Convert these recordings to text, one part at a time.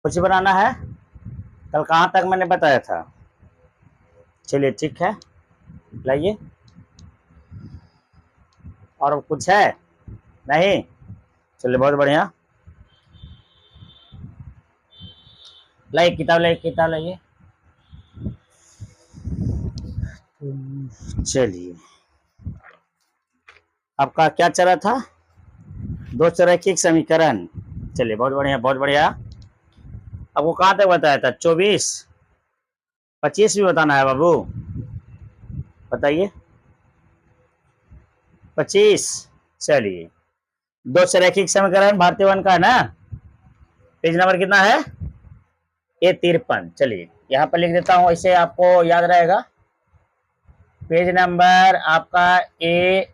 कुछ बनाना है, कल कहाँ तक मैंने बताया था। चलिए ठीक है, लाइए। और कुछ है नहीं? चलिए बहुत बढ़िया, लाइए किताब, लाइए किताब, लाइए। चलिए, आपका क्या चल रहा था? दो चरैखिक समीकरण। चलिए बहुत बढ़िया, बहुत बढ़िया। आपको कहाँ तक बताया था? 24, 25 भी बताना है बाबू, बताइए। 25। चलिए, दो चरैखिक समीकरण भारतीय वन का है ना। पेज नंबर कितना है? ए 53। चलिए यहाँ पर लिख देता हूँ, इसे आपको याद रहेगा। पेज नंबर आपका ए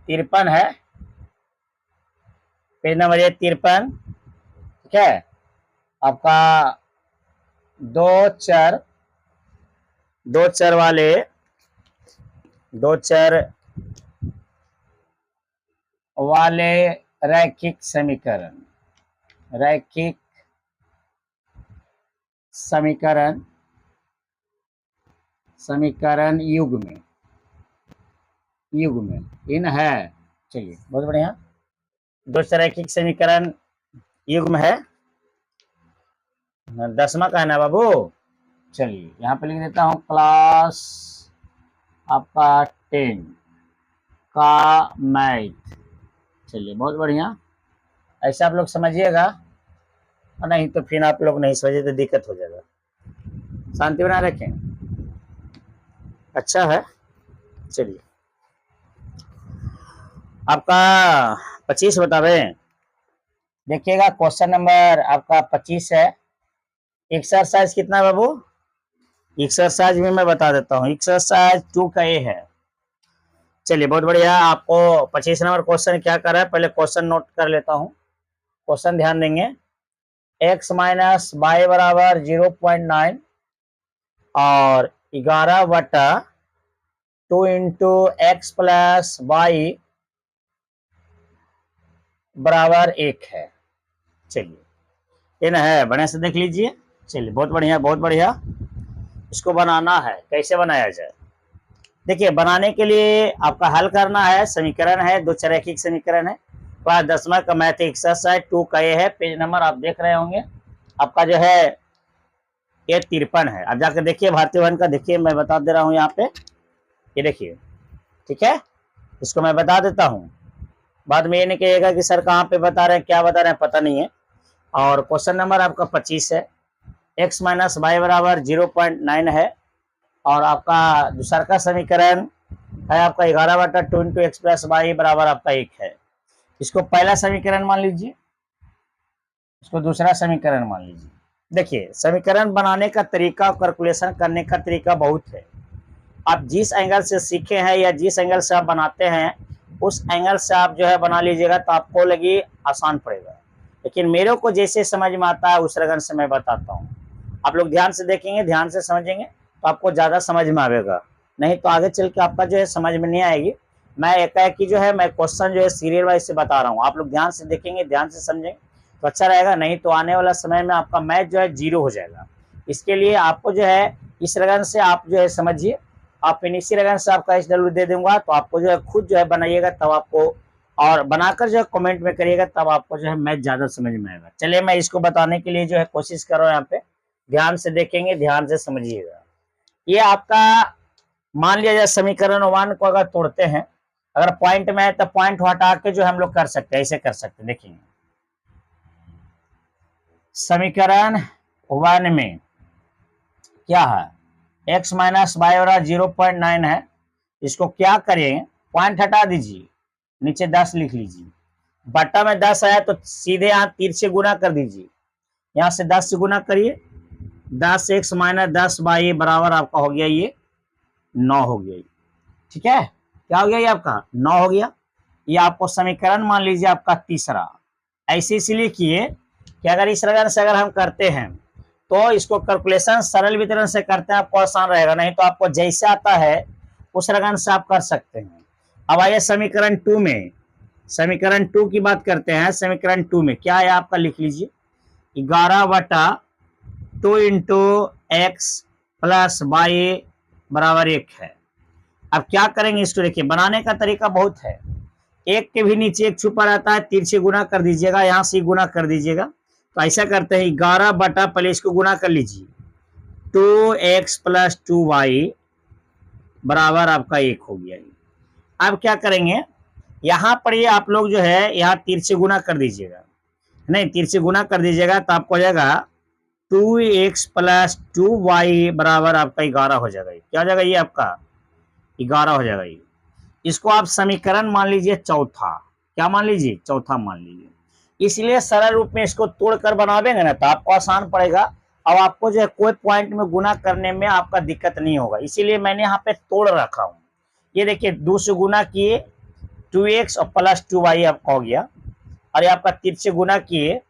53 है, पेज नंबर ए 53। ठीक है, आपका दो चर, दो चर वाले, दो चर वाले रैखिक समीकरण, रैखिक समीकरण, समीकरण युग्म, युग्म इन है। चलिए बहुत बढ़िया, दो रैखिक समीकरण युग्म है, 10वां का है ना बाबू। चलिए यहाँ पे लिख देता हूँ, क्लास आपका 10 का मैथ। चलिए बहुत बढ़िया, ऐसा आप लोग समझिएगा, और नहीं तो फिर आप लोग नहीं समझे तो दिक्कत हो जाएगा। शांति बना रखें, अच्छा है। चलिए आपका 25 बता रहे, देखिएगा क्वेश्चन नंबर आपका 25 है। एक्सरसाइज कितना है बाबू? एक्सरसाइज भी मैं बता देता हूँ, एक्सरसाइज 2 का ये है। चलिए बहुत बढ़िया, आपको 25 नंबर क्वेश्चन क्या कर रहा है, पहले क्वेश्चन नोट कर लेता हूँ। क्वेश्चन ध्यान देंगे, x माइनस वाई बराबर 0.9 और 11/2 इंटू एक्स प्लस वाई बराबर 1 है। चलिए ये ना है, बढ़िया से देख लीजिए। चलिए बहुत बढ़िया, बहुत बढ़िया। इसको बनाना है, कैसे बनाया जाए? देखिए बनाने के लिए आपका हल करना है, समीकरण है, दो चरैखिक समीकरण है। क्लास 10वां का मैथ एक्सरसाइज 2 का ये है, पेज नंबर आप देख रहे होंगे आपका जो है ये 53 है। अब जाकर देखिए भारतीय वन का, देखिए मैं बता दे रहा हूँ यहाँ पे, ये देखिए ठीक है, इसको मैं बता देता हूँ, बाद में ये नहीं कहिएगा कि सर कहाँ पे बता रहे हैं, क्या बता रहे हैं, पता नहीं है। और क्वेश्चन नंबर आपका 25 है, x माइनस वाई बराबर 0.9 है, और आपका दूसरा का समीकरण है आपका 11/2 इंटू एक्स प्लस वाई बराबर आपका 1 है। इसको पहला समीकरण मान लीजिए, इसको दूसरा समीकरण मान लीजिए। देखिए समीकरण बनाने का तरीका, कैलकुलेशन करने का तरीका बहुत है। आप जिस एंगल से सीखे हैं या जिस एंगल से आप बनाते हैं उस एंगल से आप जो है बना लीजिएगा तो आपको लगी आसान पड़ेगा। लेकिन मेरे को जैसे समझ में आता है उस रगन से मैं बताता हूँ, आप लोग ध्यान से देखेंगे, ध्यान से समझेंगे तो आपको ज़्यादा समझ में आएगा, नहीं तो आगे चल के आपका जो है समझ में नहीं आएगी। मैं एक जो है मैं क्वेश्चन जो है सीरियल वाइज से बता रहा हूँ, आप लोग ध्यान से देखेंगे, ध्यान से समझेंगे तो अच्छा रहेगा, नहीं तो आने वाला समय में आपका मैथ जो है 0 हो जाएगा। इसके लिए आपको जो है इस रगन से आप जो है समझिए, आप फिर इसी रगन से आपका SW दे दूंगा तो आपको जो है खुद जो है बनाइएगा, तब आपको और बनाकर जो है कमेंट में करिएगा, तब आपको जो है मैथ ज़्यादा समझ में आएगा। चलिए मैं इसको बताने के लिए जो है कोशिश कर रहा हूँ, यहाँ पे ध्यान से देखेंगे, ध्यान से समझिएगा। ये आपका मान लिया जाए समीकरण 1 को अगर तोड़ते हैं, अगर पॉइंट में है तो पॉइंट हटा के जो हम लोग कर सकते हैं, ऐसे कर सकते हैं। देखिए समीकरण 1 में क्या है, x माइनस वाई बराबर 0.9 है, इसको क्या करें, पॉइंट हटा दीजिए, नीचे 10 लिख लीजिए, बट्टा में 10 आया तो सीधे यहाँ 3 से गुना कर दीजिए, यहाँ से 10 से गुना करिए, 10x माइनस 10 वाई बराबर आपका हो गया ये 9 हो गया। ठीक है, क्या हो गया ये आपका 9 हो गया। ये आपको समीकरण मान लीजिए आपका तीसरा। ऐसे इसलिए किए कि अगर इस रगन से अगर हम करते हैं तो इसको कैलकुलेशन सरल वितरण से करते हैं, आपको आसान रहेगा, नहीं तो आपको जैसे आता है उस रगन से आप कर सकते हैं। अब आइए समीकरण 2 में, समीकरण 2 की बात करते हैं। समीकरण 2 में क्या है आपका, लिख लीजिए, 11/2 इंटू एक्स प्लस वाई बराबर 1 है। अब क्या करेंगे इसको, देखिए बनाने का तरीका बहुत है। एक के भी नीचे एक छुपा रहता है, तिरछे गुना कर दीजिएगा, यहाँ से गुना कर दीजिएगा। तो ऐसा करते हैं 11 पहले इसको गुना कर लीजिए, 2x प्लस 2y बराबर आपका 1 हो गया। अब क्या करेंगे, यहाँ पर ये आप लोग जो है यहाँ तिरछे गुना कर दीजिएगा, नहीं तिरछे गुना कर दीजिएगा तो आपको हो जाएगा 2x प्लस 2y बराबर आपका 11 हो जाएगा। क्या हो जाएगा, ये आपका 11 हो जाएगा। ये इसको आप समीकरण मान लीजिए चौथा, क्या मान लीजिए, चौथा मान लीजिए। इसलिए सरल रूप में इसको तोड़कर बनावेंगे ना तो आपको आसान पड़ेगा, अब आपको जो है कोई पॉइंट में गुना करने में आपका दिक्कत नहीं होगा। इसीलिए मैंने यहाँ पे तोड़ रखा हूँ। ये देखिए 2 से गुना किए 2x और प्लस 2y आपका हो गया, और ये आपका तिरछे गुना किए,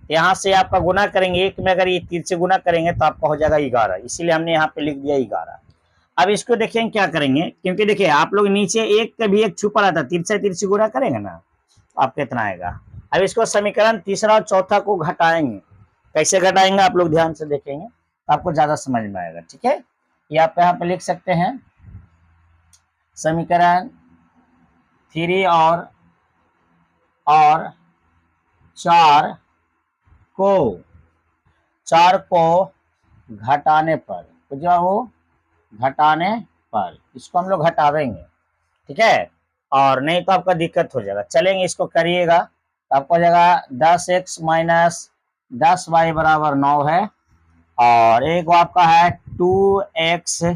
यहाँ से आपका गुना करेंगे एक में, अगर ये तिरछे गुना करेंगे तो आपका हो जाएगा 11, इसीलिए हमने यहाँ पे लिख दिया 11। अब इसको देखेंगे क्या करेंगे, क्योंकि देखिए आप लोग नीचे एक का भी एक छुपा रहता, तिरछे तिरछे गुना करेंगे ना आपको कितना आएगा। अब इसको समीकरण तीसरा और चौथा को घटाएंगे, कैसे घटाएंगे आप लोग ध्यान से देखेंगे तो आपको ज्यादा समझ में आएगा। ठीक है, ये आप यहाँ पे लिख सकते हैं समीकरण 3 और 4 को घटाने पर, जो वो घटाने पर इसको हम लोग घटावेंगे, ठीक है, और नहीं तो आपका दिक्कत हो जाएगा। चलेंगे इसको करिएगा तो आपको हो जाएगा 10x माइनस 10y बराबर 9 है, और एक आपका है 2x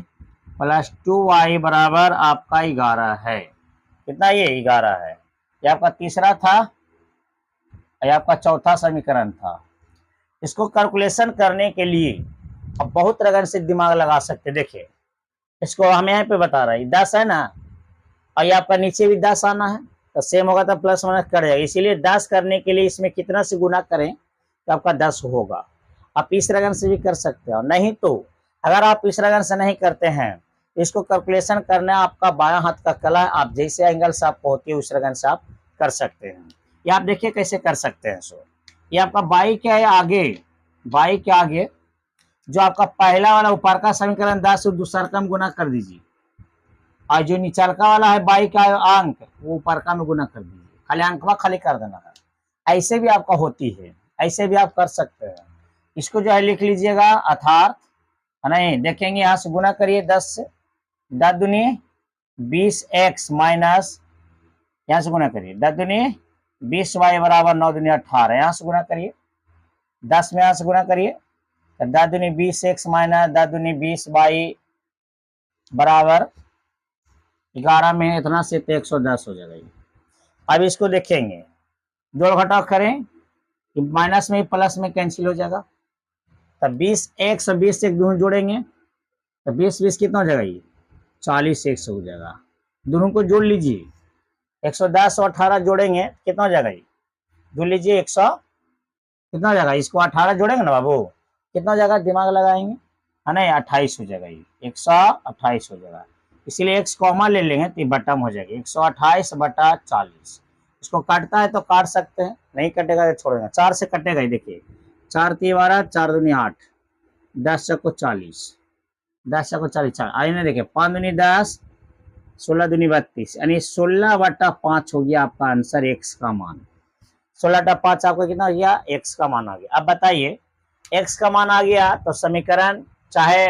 प्लस 2y बराबर आपका 11 है। कितना, ये 11 है। ये आपका तीसरा था, ये आपका चौथा समीकरण था। इसको कैलकुलेशन करने के लिए अब बहुत रगन से दिमाग लगा सकते। देखिए इसको हम यहाँ पे बता रहे हैं 10 है ना, और ये आपका नीचे भी 10 आना है तो सेम होगा तो प्लस माइनस कर जाएगा। इसीलिए 10 करने के लिए इसमें कितना से गुना करें तो आपका 10 होगा। आप इस रगन से भी कर सकते हो, नहीं तो अगर आप इस रगन से नहीं करते हैं इसको कैलकुलेशन करना आपका बायां हाथ का कला है, आप जैसे एंगल से आपको होती है उस रगन से आप कर सकते हैं। ये आप देखिए कैसे कर सकते हैं। सो ये आपका बाई क्या है आगे, बाई के आगे जो आपका पहला वाला ऊपर का समीकरण 10 दूसरा का गुना कर दीजिए, और जो निचलका वाला है बाई का अंक वो ऊपर का में गुना कर दीजिए, खाली अंक खाली कर देना है। ऐसे भी आपका होती है, ऐसे भी आप कर सकते हैं। इसको जो है लिख लीजिएगा अर्थात, नहीं देखेंगे यहाँ से गुना करिए 10 से, 10 दूनी 20x माइनस, यहाँ से गुना करिए 10 दूनी 20y बराबर 9 दूनी 18, यहाँ से गुना करिए 10 में, यहाँ से गुना करिए 10 दूनी 20x माइनस 10 दूनी 20y बराबर 11 में इतना से तो 110 हो जाएगा। अब इसको देखेंगे जोड़ घटाव करें, माइनस में प्लस में कैंसिल हो जाएगा, तब 20x और 20 एक दोनों जोड़ेंगे तो 20 कितना हो जाएगा, ये 40x हो जाएगा। दोनों को जोड़ लीजिए, 110 और 18 जोड़ेंगे कितना हो जाएगा, ये जोड़ लीजिए 100 कितना हो जाएगा, इसको 18 जोड़ेंगे ना बाबू कितना हो जाएगा, दिमाग लगाएंगे है ना, 28 हो जाएगा, ये 128 हो जाएगा। इसीलिए x कॉमा ले लेंगे तो बटम हो जाएगी 128/40। इसको काटता है तो काट सकते हैं, नहीं कटेगा तो छोड़ेगा, 4 से कटेगा। देखिए 4 3 12 4 दूनी 8, 10 चौको 40, 10 चौको 40 आई ना, देखिए 5 दूनी 10, 16 दूनी 32, यानी 16/5 हो गया आपका आंसर, x का मान 16/5 आपका कितना हो गया, x का मान आ गया। अब बताइए x का मान आ गया तो समीकरण चाहे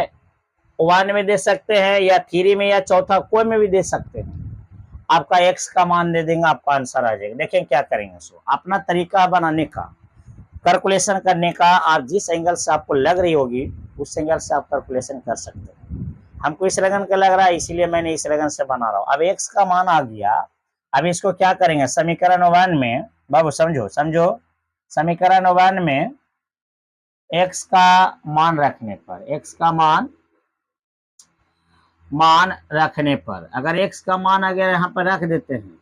1 में दे सकते हैं या 3 में या चौथा कोई में भी दे सकते हैं, आपका x का मान दे देंगे, आपका आंसर आ जाएगा। देखें क्या करेंगे, सो अपना तरीका बनाने का, कैलकुलेशन करने का, आप जिस एंगल से आपको लग रही होगी उस एंगल से आप कैलकुलेशन कर सकते हैं। हमको इस लगन का लग रहा है इसीलिए मैंने इस लगन से बना रहा हूँ। अब x का मान आ गया, अब इसको क्या करेंगे समीकरण 1 में, बाबू समझो समझो, समीकरण 1 में x का मान रखने पर, x का मान रखने पर अगर x का मान अगर यहाँ पर रख देते हैं तो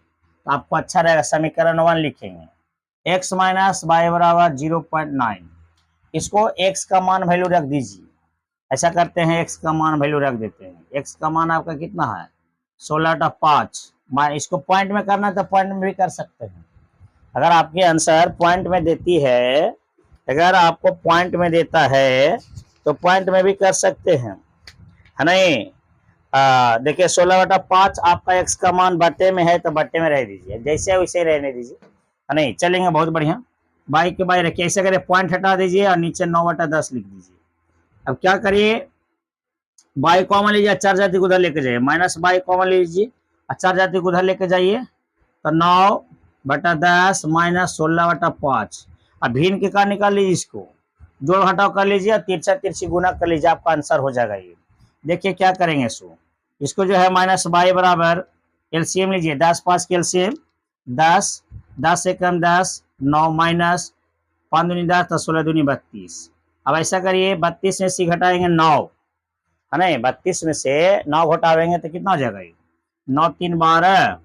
आपको अच्छा रहेगा। समीकरण 1 लिखेंगे x माइनस वाई बराबर 0.9, इसको x का मान वैल्यू रख दीजिए। ऐसा करते हैं x का मान वैल्यू रख देते हैं, x का मान आपका कितना है 16/5, इसको पॉइंट में करना है तो पॉइंट में भी कर सकते हैं। अगर आपके आंसर पॉइंट में देती है अगर आपको पॉइंट में देता है तो पॉइंट में भी कर सकते हैं, है नहीं। देखिए 16/5 आपका एक्स का मान बट्टे में है तो बट्टे में रह दीजिए, जैसे वैसे रहने दीजिए, है नहीं, चलेंगे बहुत बढ़िया। बाई के बाई रखिए, ऐसे करिए पॉइंट हटा दीजिए और नीचे 9/10 लिख दीजिए। अब क्या करिए, बाई कॉमन लीजिए, चार जाति को उधर लेके जाइए, माइनस बाई कॉमन लीजिए और चार जाति को उधर लेके जाइए, तो 9/10 माइनस 16/5। अब भिन्न के का निकाल लीजिए, इसको जोड़ घटाव कर लीजिए और तिरछा तिरछी गुना कर लीजिए, आपका आंसर हो जाएगा ये। देखिए क्या करेंगे, इसको जो है माइनस बाई बराबर एलसीएम लीजिए, 10 5 के एलसीएम 10, 10 से कम 10, 9 माइनस 5 दूनी 10 तो 16 दूनी 32। अब ऐसा करिए 32 में से घटाएंगे 9, है ना, 32 में से 9 घटावेंगे तो कितना हो जाएगा ये, 9 3 12,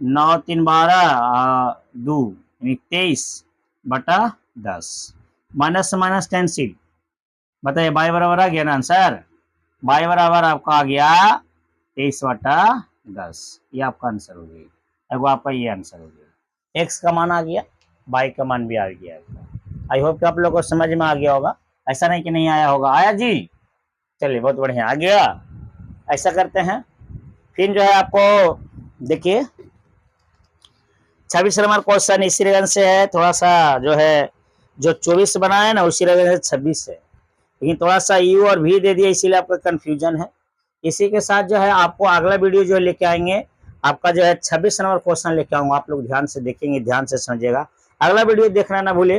9 3 12 2 23/10। माइनस से माइनस कैंसिल, बताइए बाई बराबर आ गया ना आंसर, बाई बराबर आपका आ गया 23/10। ये आपका आंसर हो गया, एगो आपका ये आंसर हो गया। एक्स का मान आ गया, बाई का मान भी आ गया। आई होप कि आप लोगों को समझ में आ गया होगा, ऐसा नहीं कि नहीं आया होगा, आया जी, चलिए बहुत बढ़िया आ गया। ऐसा करते हैं फिर जो है आपको देखिए 26 नंबर क्वेश्चन इसी रगन से है, थोड़ा सा जो है जो 24 बना है ना उसी रगन से 26 है, लेकिन थोड़ा सा यू और भी दे दिया इसीलिए आपका कंफ्यूजन है। इसी के साथ जो है आपको अगला वीडियो जो लेके आएंगे आपका जो है 26 नंबर क्वेश्चन लेके आऊंगा, आप लोग ध्यान से देखेंगे, ध्यान से समझिएगा, अगला वीडियो देखना ना भूले,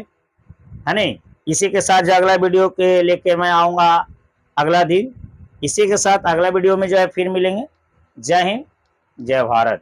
है नहीं। इसी के साथ जो अगला वीडियो के लेके मैं आऊंगा अगला दिन, इसी के साथ अगला वीडियो में जो है फिर मिलेंगे। जय हिंद, जय भारत।